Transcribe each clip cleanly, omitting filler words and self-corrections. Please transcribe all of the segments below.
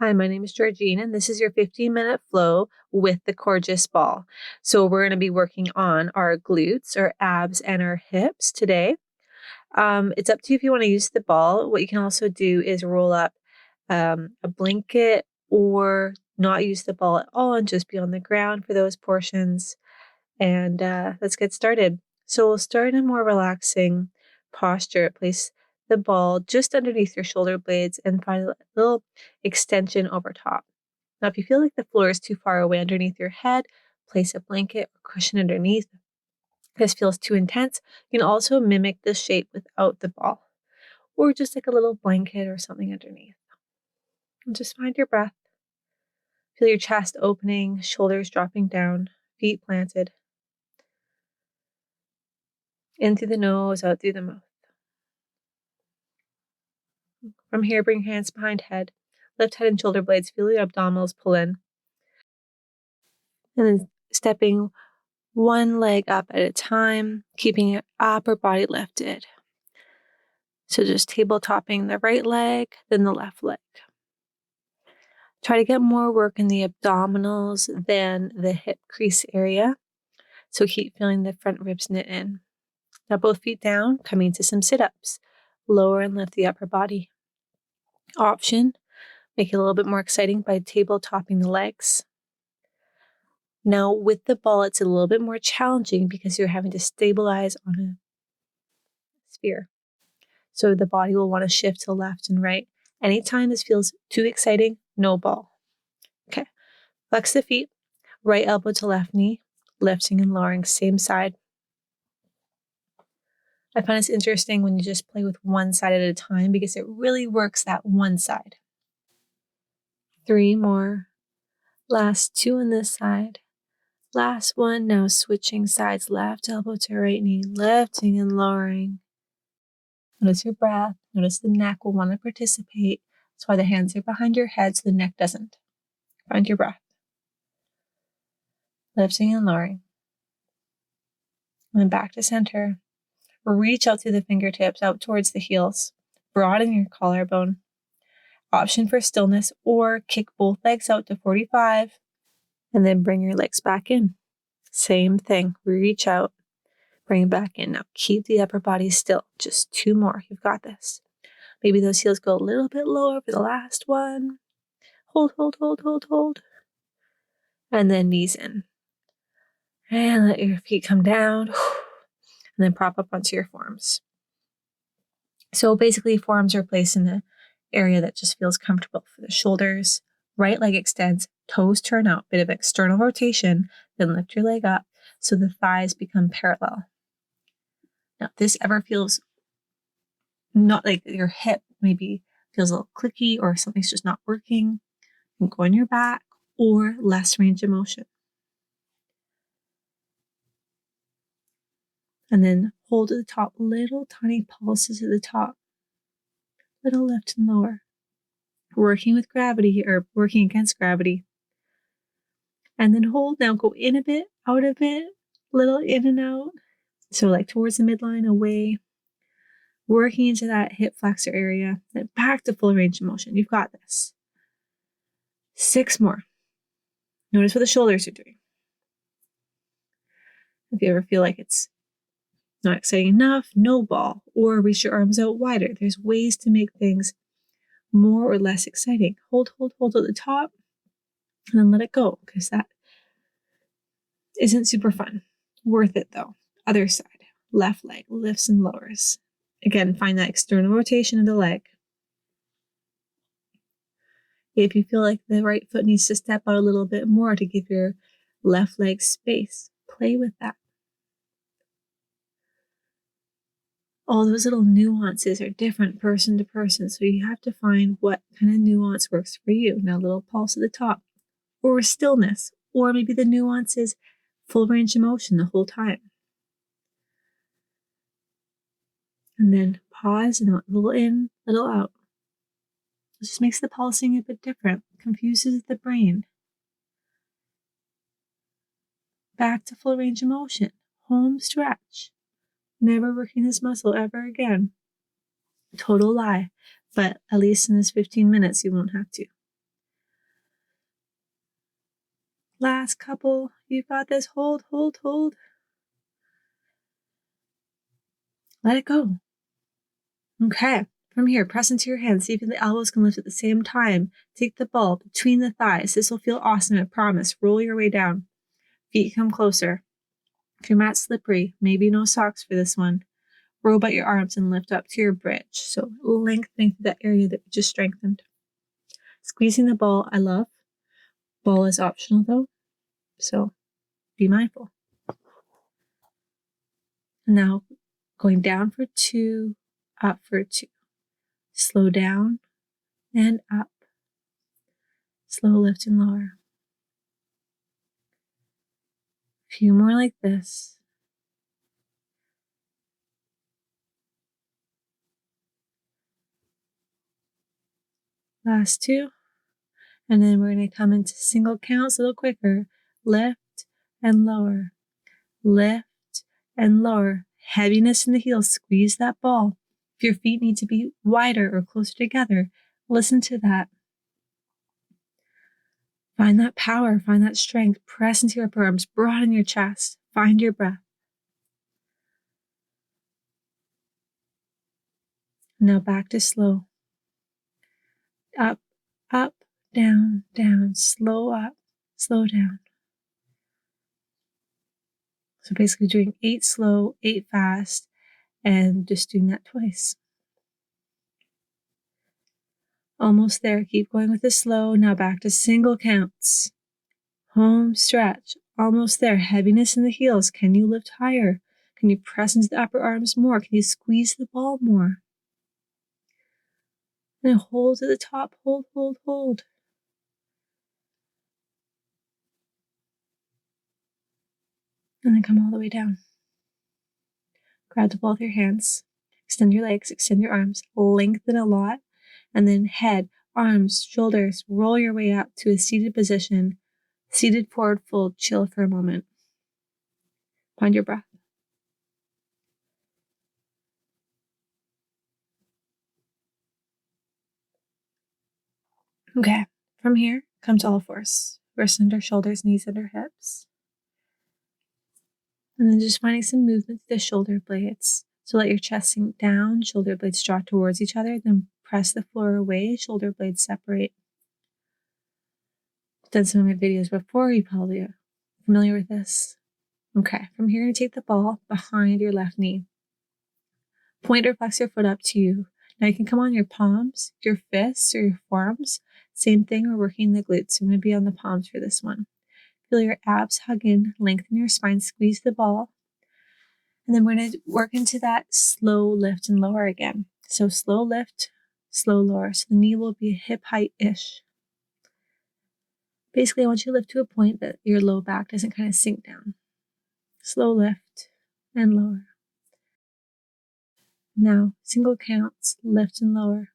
Hi, my name is Georgine, and this is your 15-minute flow with the Gorgeous Ball. So we're going to be working on our glutes, our abs, and our hips today. It's up to you if you want to use the ball. What you can also do is roll up a blanket or not use the ball at all and just be on the ground for those portions. And let's get started. So we'll start in a more relaxing posture. Place the ball just underneath your shoulder blades and find a little extension over top. Now, if you feel like the floor is too far away underneath your head, place a blanket or cushion underneath. If this feels too intense, you can also mimic this shape without the ball, or just like a little blanket or something underneath. And just find your breath. Feel your chest opening, shoulders dropping down, feet planted. In through the nose, out through the mouth. From here, bring hands behind head. Lift head and shoulder blades. Feel your abdominals pull in. And then stepping one leg up at a time, keeping your upper body lifted. So just table-topping the right leg, then the left leg. Try to get more work in the abdominals than the hip crease area. So keep feeling the front ribs knit in. Now both feet down, coming to some sit-ups. Lower and lift the upper body. Option, make it a little bit more exciting by table-topping the legs. Now with the ball, it's a little bit more challenging because you're having to stabilize on a sphere. So the body will want to shift to left and right. Anytime this feels too exciting, no ball. Okay, flex the feet, right elbow to left knee, lifting and lowering, same side. I find it's interesting when you just play with one side at a time because it really works that one side. 3 more. Last 2 on this side. Last one, now switching sides, left elbow to right knee, lifting and lowering. Notice your breath. Notice the neck will want to participate. That's why the hands are behind your head so the neck doesn't. Find your breath. Lifting and lowering. And then back to center. Reach out through the fingertips, out towards the heels. Broaden your collarbone. Option for stillness, or kick both legs out to 45. And then bring your legs back in. Same thing. Reach out. Bring it back in. Now keep the upper body still. Just 2 more. You've got this. Maybe those heels go a little bit lower for the last one. Hold, hold, hold, hold, hold. And then knees in. And let your feet come down. And then prop up onto your forearms. So basically, forearms are placed in the area that just feels comfortable for the shoulders. Right leg extends, toes turn out, bit of external rotation, then lift your leg up so the thighs become parallel. Now, if this ever feels not like your hip maybe feels a little clicky or something's just not working, you can go on your back or less range of motion. And then hold at the top, little tiny pulses at the top. Little lift and lower. Working with gravity or working against gravity. And then hold. Now go in a bit, out a bit, little in and out. So like towards the midline, away. Working into that hip flexor area. Then back to full range of motion. You've got this. 6 more. Notice what the shoulders are doing. If you ever feel like it's not exciting enough, no ball, or reach your arms out wider. There's ways to make things more or less exciting. Hold, hold, hold at the top, and then let it go, because that isn't super fun. Worth it though. Other side, left leg, lifts and lowers. Again, find that external rotation of the leg. If you feel like the right foot needs to step out a little bit more to give your left leg space, play with that. All those little nuances are different person to person, so you have to find what kind of nuance works for you. Now, a little pulse at the top, or stillness, or maybe the nuance is full range of motion the whole time. And then pause and a little in, little out. It just makes the pulsing a bit different, confuses the brain. Back to full range of motion, home stretch. Never working this muscle ever again. Total lie, but at least in this 15 minutes, you won't have to. Last couple. You've got this. Hold, hold, hold. Let it go. Okay. From here, press into your hands. See if the elbows can lift at the same time. Take the ball between the thighs. This will feel awesome, I promise. Roll your way down. Feet come closer. If your mat's slippery, maybe no socks for this one. Roll out your arms and lift up to your bridge. So lengthening that area that we just strengthened. Squeezing the ball, I love. Ball is optional though, so be mindful. Now going down for 2, up for 2. Slow down and up. Slow lift and lower. A few more like this. Last 2. And then we're going to come into single counts a little quicker. Lift and lower. Lift and lower. Heaviness in the heels. Squeeze that ball. If your feet need to be wider or closer together, listen to that. Find that power. Find that strength. Press into your upper arms. Broaden your chest. Find your breath. Now back to slow. Up, up, down, down. Slow up, slow down. So basically doing 8 slow, 8 fast, and just doing that twice. Almost there. Keep going with the slow. Now back to single counts. Home stretch. Almost there. Heaviness in the heels. Can you lift higher? Can you press into the upper arms more? Can you squeeze the ball more? And hold to the top. Hold, hold, hold. And then come all the way down. Grab the ball with your hands. Extend your legs. Extend your arms. Lengthen a lot. And then head, arms, shoulders. Roll your way up to a seated position. Seated forward fold. Chill for a moment. Find your breath. Okay, from here, come to all fours. Wrists under shoulders, knees under hips. And then just finding some movement to the shoulder blades. So let your chest sink down, shoulder blades draw towards each other, then press the floor away, shoulder blades separate. I've done some of my videos before, you probably are familiar with this. Okay, from here, you're going to take the ball behind your left knee. Point or flex your foot up to you. Now you can come on your palms, your fists, or your forearms. Same thing, we're working the glutes. I'm going to be on the palms for this one. Feel your abs hug in, lengthen your spine, squeeze the ball. And then we're going to work into that slow lift and lower again. So slow lift, slow lower. So the knee will be hip height-ish. Basically, I want you to lift to a point that your low back doesn't kind of sink down. Slow lift and lower. Now, single counts, lift and lower.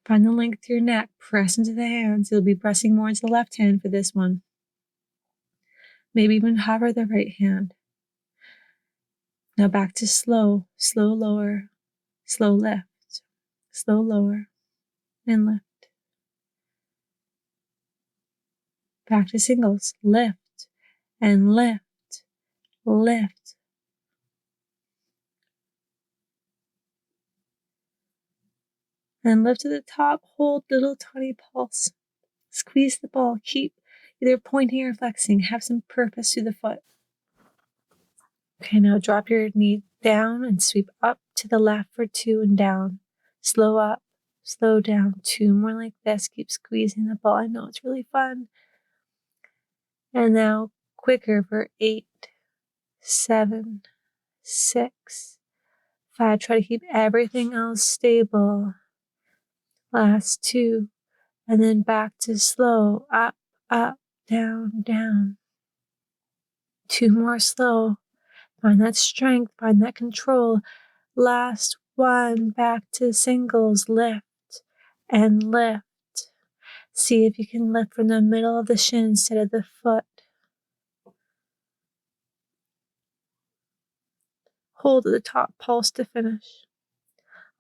Find the length to your neck, press into the hands. You'll be pressing more into the left hand for this one. Maybe even hover the right hand. Now back to slow, slow lower, slow lift, slow lower, and lift. Back to singles, lift, and lift, lift. And lift to the top, hold little tiny pulse. Squeeze the ball, keep either pointing or flexing, have some purpose to the foot. Okay, now drop your knee down and sweep up to the left for 2 and down. Slow up, slow down, 2 more like this. Keep squeezing the ball. I know it's really fun. And now quicker for 8, 7, 6, 5. Try to keep everything else stable. Last 2. And then back to slow. Up, up, down, down. 2 more slow. Find that strength. Find that control. Last 1. Back to singles. Lift and lift. See if you can lift from the middle of the shin instead of the foot. Hold at the top, pulse to finish.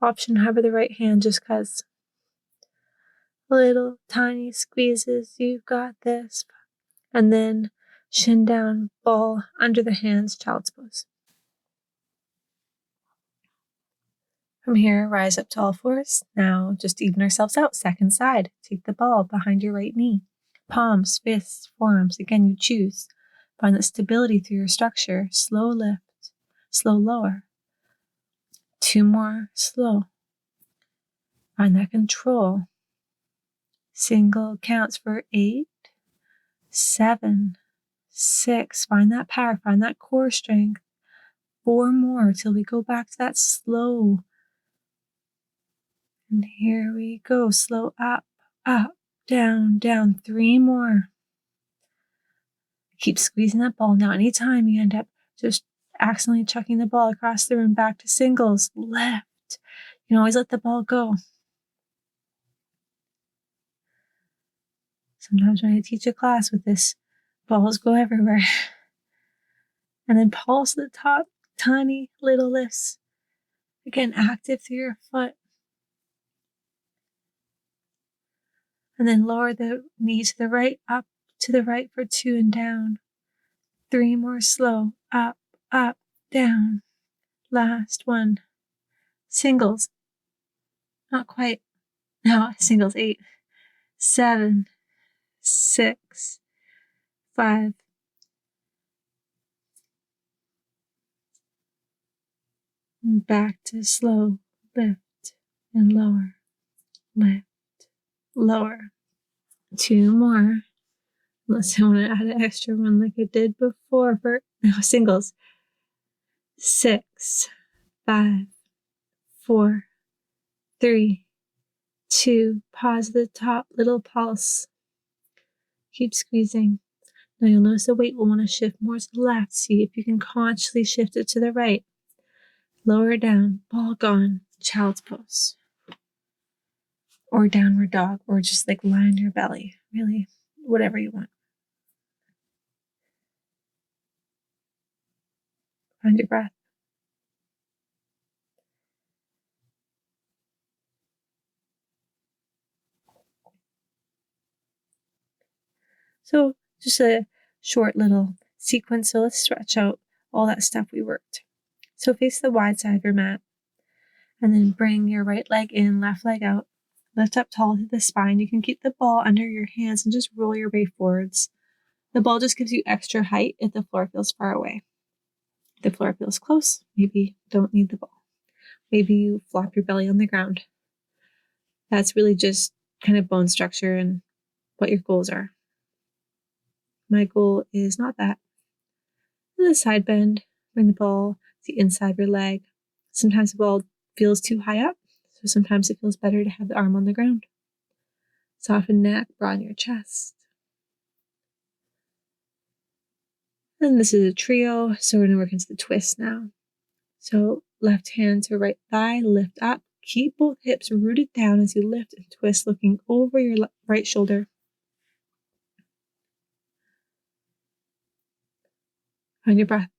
Option hover the right hand just because. little tiny squeezes. You've got this. And then shin down, ball under the hands, child's pose. From here, rise up to all fours. Now just even ourselves out. Second side. Take the ball behind your right knee. Palms, fists, forearms. Again, you choose. Find that stability through your structure. Slow lift, slow lower. 2 more, slow. Find that control. Single counts for 8, 7, 6. Find that power. Find that core strength. 4 more till we go back to that slow. And here we go. Slow up, up, down, down. 3 more. Keep squeezing that ball. Now, anytime you end up just accidentally chucking the ball across the room back to singles, left, you can always let the ball go. Sometimes when I teach a class with this, balls go everywhere. And then pulse to the top, tiny little lifts. Again, active through your foot. And then lower the knee to the right, up to the right for 2 and down. 3 more slow, up, up, down. Last one. Singles. Not quite. No, singles. 8, 7, 6, 5. And back to slow, lift and lower, lift, lower. 2 more. Unless I want to add an extra one like I did before for singles. 6, 5, 4, 3, 2. Pause at the top, little pulse. Keep squeezing. Now you'll notice the weight will want to shift more to the left. See if you can consciously shift it to the right. Lower down, ball gone, child's pose. Or downward dog, or just like lie on your belly. Really, whatever you want. Find your breath. So just a short little sequence. So let's stretch out all that stuff we worked. So face the wide side of your mat. And then bring your right leg in, left leg out. Lift up tall to the spine. You can keep the ball under your hands and just roll your way forwards. The ball just gives you extra height if the floor feels far away. If the floor feels close, maybe don't need the ball. Maybe you flop your belly on the ground. That's really just kind of bone structure and what your goals are. My goal is not that. The side bend, bring the ball to the inside of your leg. Sometimes the ball feels too high up, so sometimes it feels better to have the arm on the ground. Soften neck, broaden your chest. And this is a trio, so we're going to work into the twist now. So left hand to right thigh, lift up. Keep both hips rooted down as you lift and twist, looking over your right shoulder. Find your breath.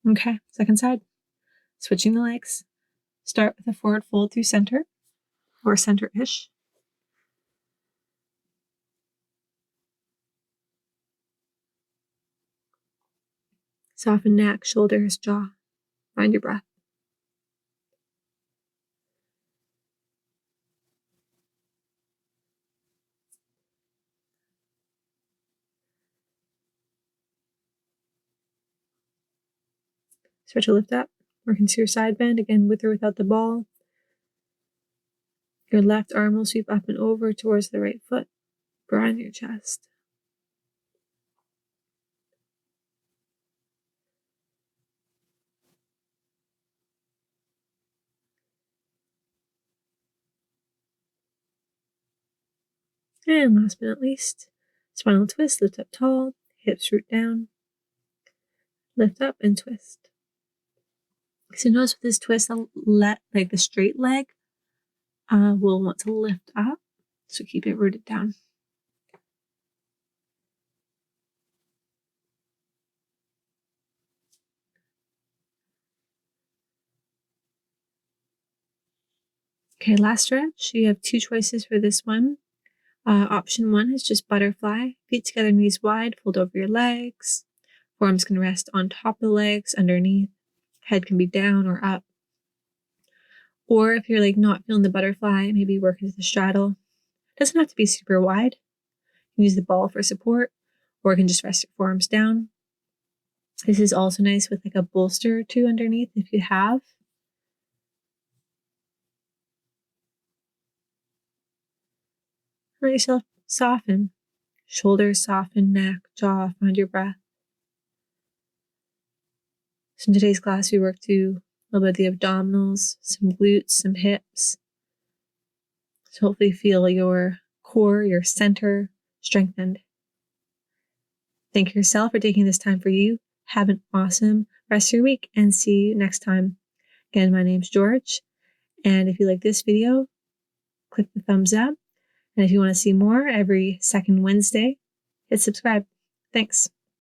Okay, second side. Switching the legs. Start with a forward fold through center, or center-ish. Soften neck, shoulders, jaw. Find your breath. Start to lift up. Work into your side bend, again with or without the ball. Your left arm will sweep up and over towards the right foot. Broaden your chest. And last but not least, spinal twist. Lift up tall, hips root down. Lift up and twist. So notice with this twist, like the straight leg will want to lift up. So keep it rooted down. Okay, last stretch. You have 2 choices for this one. Option 1 is just butterfly. Feet together, knees wide, fold over your legs. Forearms can rest on top of the legs, underneath. Head can be down or up. Or if you're like not feeling the butterfly, maybe work into the straddle. It doesn't have to be super wide. You can use the ball for support, or you can just rest your forearms down. This is also nice with like a bolster or two underneath if you have. Let yourself soften. Shoulders soften, neck, jaw, find your breath. So in today's class, we worked through a little bit of the abdominals, some glutes, some hips. So hopefully feel your core, your center strengthened. Thank yourself for taking this time for you. Have an awesome rest of your week and see you next time. Again, my name's George. And if you like this video, click the thumbs up. And if you want to see more every second Wednesday, hit subscribe. Thanks.